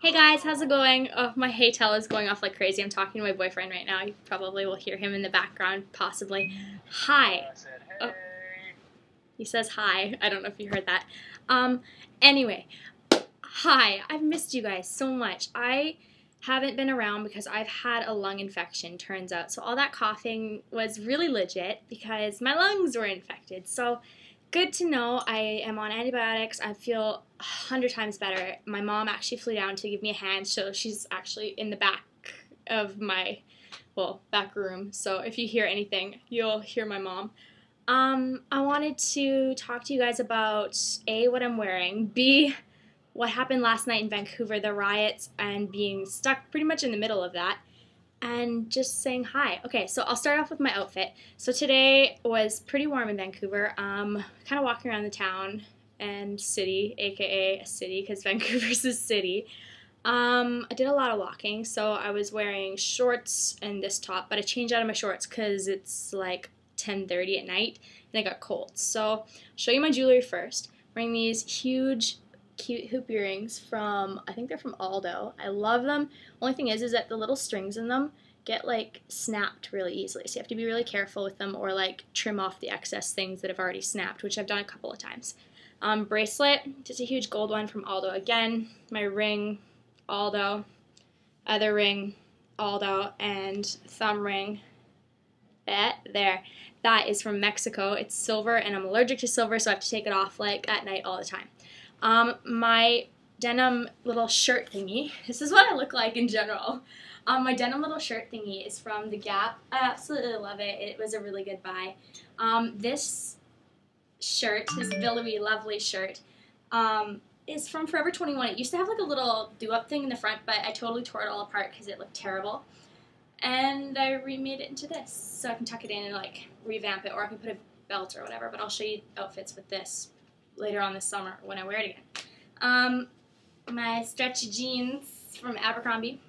Hey guys, how's it going? Oh, my Haytel is going off like crazy. I'm talking to my boyfriend right now. You probably will hear him in the background, possibly. Hi. Oh, he says hi. I don't know if you heard that. Anyway, hi. I've missed you guys so much. I haven't been around because I've had a lung infection, turns out. So all that coughing was really legit because my lungs were infected. So good to know. I am on antibiotics. I feel 100 times better. My mom actually flew down to give me a hand, so she's actually in the back of my, back room. So if you hear anything, you'll hear my mom. I wanted to talk to you guys about A, what I'm wearing, B, what happened last night in Vancouver, the riots, and being stuck pretty much in the middle of that, and just saying hi. Okay, so I'll start off with my outfit. So today was pretty warm in Vancouver. Kind of walking around the town and city, aka a city, because Vancouver's a city. I did a lot of walking, so I was wearing shorts and this top, but I changed out of my shorts because it's like 10:30 at night and I got cold. So I'll show you my jewelry first. I'm wearing these huge cute hoop earrings from, I think they're from Aldo. I love them. Only thing is that the little strings in them get like snapped really easily, so you have to be really careful with them or like trim off the excess things that have already snapped, which I've done a couple of times. Bracelet, just a huge gold one from Aldo again. My ring, Aldo. Other ring, Aldo. And thumb ring, there. That is from Mexico. It's silver, and I'm allergic to silver, so I have to take it off like at night all the time. My denim little shirt thingy, this is what I look like in general. My denim little shirt thingy is from The Gap. I absolutely love it. It was a really good buy. This shirt, this billowy, lovely shirt, is from Forever 21. It used to have like a little do-up thing in the front, but I totally tore it all apart because it looked terrible. And I remade it into this, so I can tuck it in and like revamp it, or I can put a belt or whatever, but I'll show you outfits with this later on this summer when I wear it again. My stretchy jeans from Abercrombie.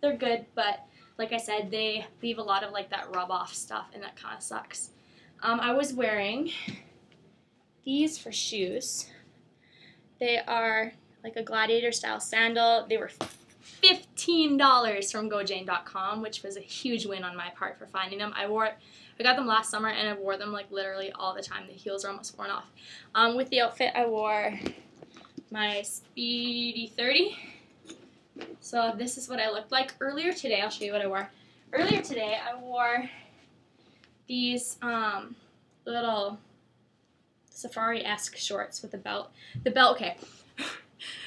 They're good, but like I said, they leave a lot of like that rub off stuff, and that kind of sucks. I was wearing these for shoes. They are like a gladiator style sandal. They were $15 from gojane.com, which was a huge win on my part for finding them. I got them last summer, and I wore them like literally all the time. The heels are almost worn off. With the outfit, I wore my Speedy 30. So this is what I looked like earlier today. I'll show you what I wore. Earlier today, I wore these little safari-esque shorts with a belt. The belt, okay.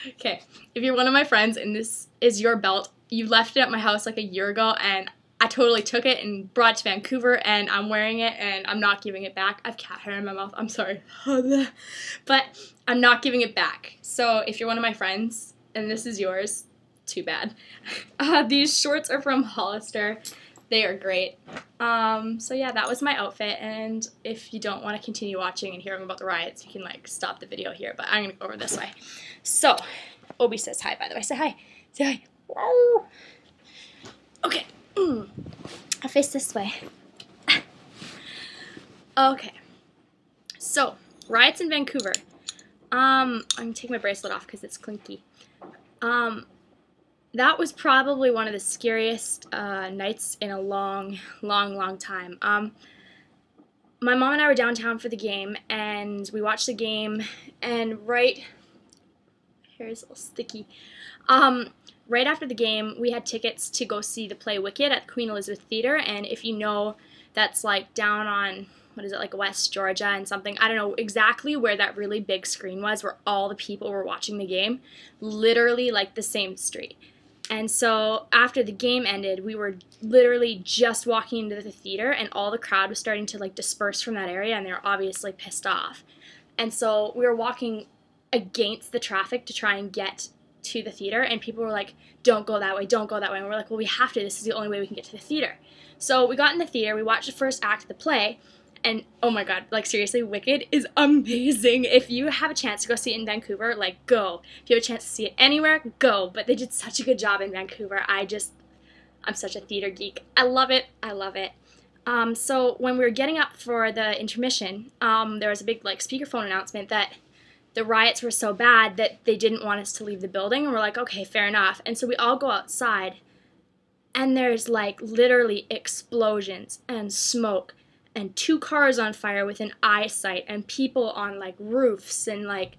Okay, if you're one of my friends and this is your belt, you left it at my house like a year ago, and I totally took it and brought it to Vancouver, and I'm wearing it, and I'm not giving it back. I have cat hair in my mouth, I'm sorry. But I'm not giving it back. So if you're one of my friends and this is yours, too bad. These shorts are from Hollister. They are great. So yeah, that was my outfit, and if you don't want to continue watching and hearing about the riots, you can like stop the video here, but I'm going to go over this way. So, Obi says hi, by the way. Say hi. Say hi. Whoa. Okay. I'll face this way. Okay. So, riots in Vancouver. I'm going to take my bracelet off because it's clinky. That was probably one of the scariest nights in a long time. My mom and I were downtown for the game, and we watched the game, and here's a little sticky. Right after the game, we had tickets to go see the play Wicked at the Queen Elizabeth Theater, and if you know, that's like down on, what is it, like West Georgia and something. I don't know exactly where that really big screen was where all the people were watching the game. Literally like the same street. And so after the game ended, we were literally just walking into the theater, and all the crowd was starting to like disperse from that area, and they were obviously pissed off. And so we were walking against the traffic to try and get to the theater, and people were like, don't go that way, don't go that way. And we're like, well, we have to. This is the only way we can get to the theater. So we got in the theater, we watched the first act of the play, and oh my god, like seriously, Wicked is amazing. If you have a chance to go see it in Vancouver, like go. If you have a chance to see it anywhere, go. But they did such a good job in Vancouver. I'm such a theater geek. I love it. I love it. So when we were getting up for the intermission, there was a big like speakerphone announcement that the riots were so bad that they didn't want us to leave the building, and we're like, okay, fair enough. And so we all go outside, and there's like literally explosions and smoke and 2 cars on fire within eyesight and people on like roofs, and like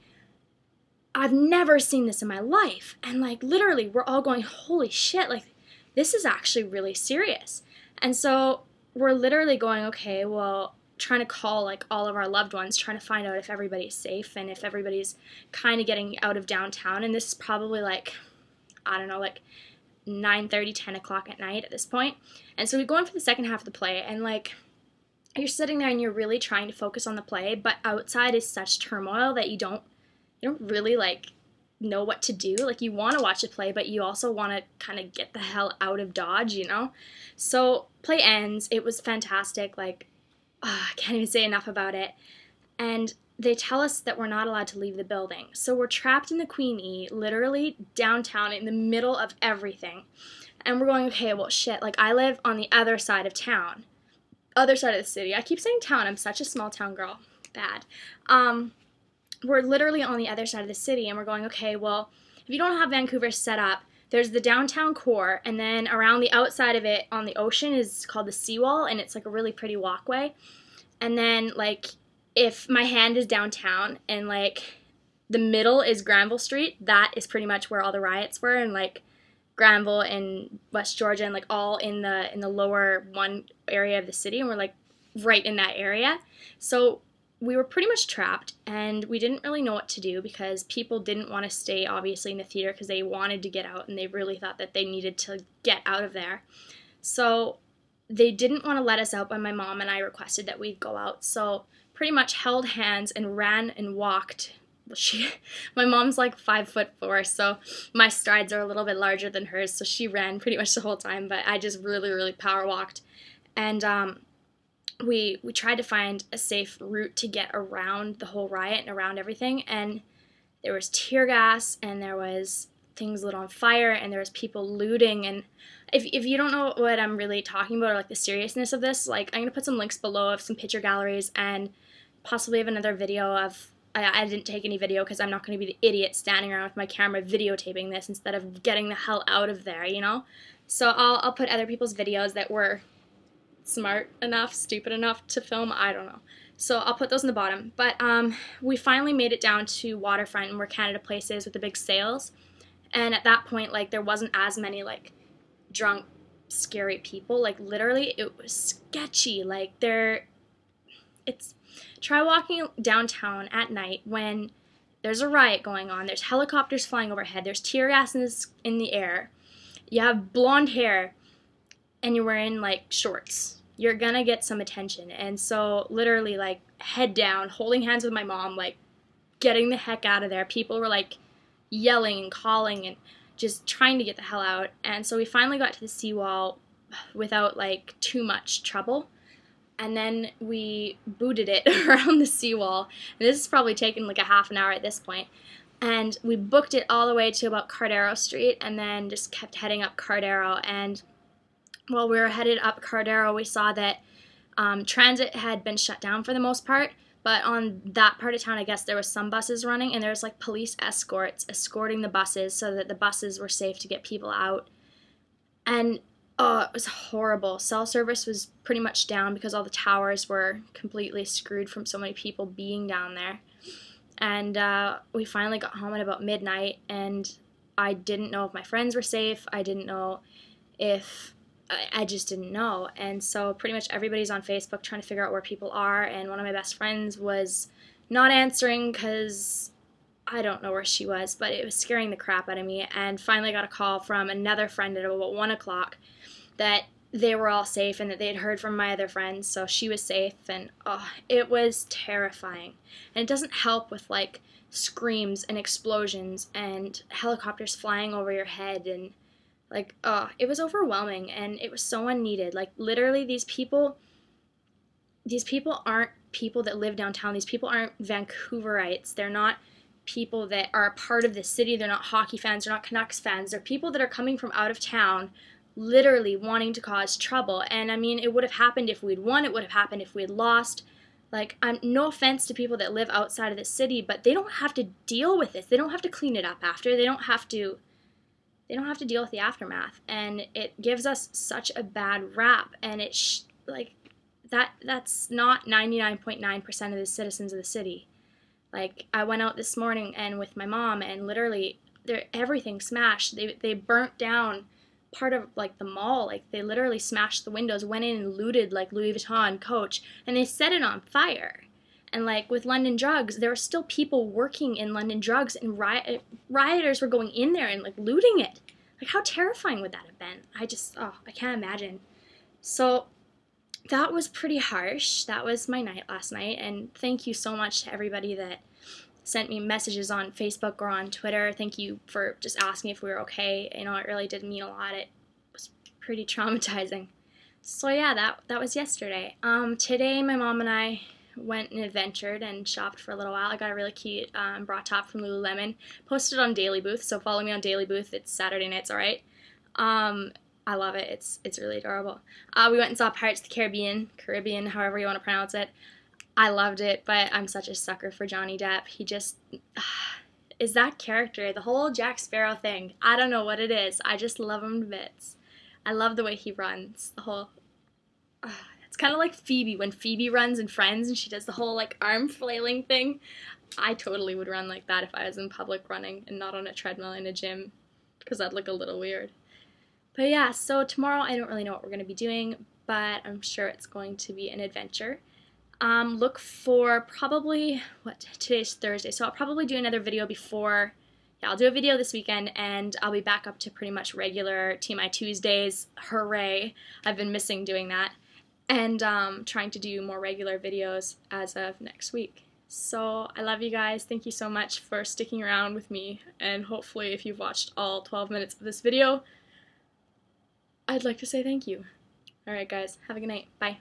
I've never seen this in my life. And like literally we're all going, holy shit, like this is actually really serious. And so we're literally going, okay, well, trying to call like all of our loved ones, trying to find out if everybody's safe and if everybody's kind of getting out of downtown. And this is probably like, I don't know, like 9:30, 10 o'clock at night at this point. And so we go in for the second half of the play, and like you're sitting there and you're really trying to focus on the play, but outside is such turmoil that you don't really like know what to do. Like you want to watch the play, but you also want to kind of get the hell out of Dodge, you know? So play ends. It was fantastic. Like, I can't even say enough about it. And they tell us that we're not allowed to leave the building. So we're trapped in the Queen E, literally downtown in the middle of everything. And we're going, okay, well, shit. Like, I live on the other side of town. Other side of the city. I keep saying town. I'm such a small town girl. Bad. We're literally on the other side of the city, and we're going, okay, well, if you don't have Vancouver set up, there's the downtown core, and then around the outside of it on the ocean is called the seawall, and it's like a really pretty walkway. And then, like, if my hand is downtown and, like, the middle is Granville Street, that is pretty much where all the riots were, and, like, Granville and West Georgia and, like, all in the lower one area of the city, and we're, like, right in that area. So we were pretty much trapped, and we didn't really know what to do because people didn't want to stay, obviously, in the theater because they wanted to get out, and they really thought that they needed to get out of there. So they didn't want to let us out, but my mom and I requested that we'd go out. So pretty much held hands and ran and walked. My mom's like 5'4", so my strides are a little bit larger than hers, so she ran pretty much the whole time, but I just really, really power walked. And we tried to find a safe route to get around the whole riot and around everything, and there was tear gas, and there was things lit on fire, and there was people looting. And if you don't know what I'm really talking about, or like the seriousness of this, like I'm gonna put some links below of some picture galleries, and possibly have another video of, I didn't take any video because I'm not going to be the idiot standing around with my camera videotaping this instead of getting the hell out of there, you know? So I'll put other people's videos that were smart enough, stupid enough to film, I don't know. So I'll put those in the bottom. But we finally made it down to Waterfront, and where Canada Place is with the big sails. And at that point, like, there wasn't as many, like, drunk, scary people. Like, literally, it was sketchy. Like, try walking downtown at night when there's a riot going on, there's helicopters flying overhead, there's tear gas in the air, you have blonde hair, and you're wearing, like, shorts. You're gonna get some attention. And so, literally, like, head down, holding hands with my mom, like, getting the heck out of there. People were, like, yelling and calling and just trying to get the hell out. And so we finally got to the seawall without, like, too much trouble. And then we booted it around the seawall. And this has probably taken like a half an hour at this point. And we booked it all the way to about Cardero Street, and then just kept heading up Cardero. And while we were headed up Cardero, we saw that transit had been shut down for the most part. But on that part of town, I guess there was some buses running, and there was like police escorts escorting the buses so that the buses were safe to get people out. And oh, it was horrible. Cell service was pretty much down because all the towers were completely screwed from so many people being down there. And we finally got home at about midnight, and I didn't know if my friends were safe. I didn't know if, I just didn't know. And so pretty much everybody's on Facebook trying to figure out where people are, and one of my best friends was not answering because I don't know where she was, but it was scaring the crap out of me. And finally got a call from another friend at about 1 o'clock that they were all safe and that they had heard from my other friends, so she was safe. And oh, it was terrifying. And it doesn't help with like screams and explosions and helicopters flying over your head, and like, oh, it was overwhelming, and it was so unneeded. Like, literally, these people aren't people that live downtown. These people aren't Vancouverites. They're not people that are a part of the city. They're not hockey fans. They're not Canucks fans. They're people that are coming from out of town, literally wanting to cause trouble. And I mean, it would have happened if we'd won. It would have happened if we had lost. Like, no offense to people that live outside of the city, but they don't have to deal with this. They don't have to clean it up after. They don't have to deal with the aftermath. And it gives us such a bad rap. And that's not 99.9% of the citizens of the city. Like, I went out this morning and with my mom, and literally everything smashed. They burnt down part of like the mall. Like, they literally smashed the windows, went in and looted like Louis Vuitton, Coach, and they set it on fire. And like with London Drugs, there were still people working in London Drugs, and rioters were going in there and like looting it. Like, how terrifying would that have been? I can't imagine. So that was pretty harsh. That was my night last night, and thank you so much to everybody that sent me messages on Facebook or on Twitter. Thank you for just asking if we were okay. You know, it really did mean a lot. It was pretty traumatizing. So yeah, that was yesterday. Today my mom and I went and adventured and shopped for a little while. I got a really cute bra top from Lululemon. Posted on Daily Booth, so follow me on Daily Booth. It's Saturday nights, alright? I love it. It's really adorable. We went and saw Pirates of the Caribbean, however you want to pronounce it. I loved it, but I'm such a sucker for Johnny Depp. He just is that character, the whole Jack Sparrow thing. I don't know what it is. I just love him to bits. I love the way he runs. The whole it's kind of like Phoebe when Phoebe runs in Friends and she does the whole like arm flailing thing. I totally would run like that if I was in public running and not on a treadmill in a gym, because I'd look a little weird. But yeah, so tomorrow I don't really know what we're going to be doing, but I'm sure it's going to be an adventure. Look for probably, today's Thursday, so I'll probably do another video before, I'll do a video this weekend, and I'll be back up to pretty much regular TMI Tuesdays. Hooray! I've been missing doing that, and trying to do more regular videos as of next week. So I love you guys. Thank you so much for sticking around with me, and hopefully if you've watched all 12 minutes of this video, I'd like to say thank you. Alright guys, have a good night. Bye.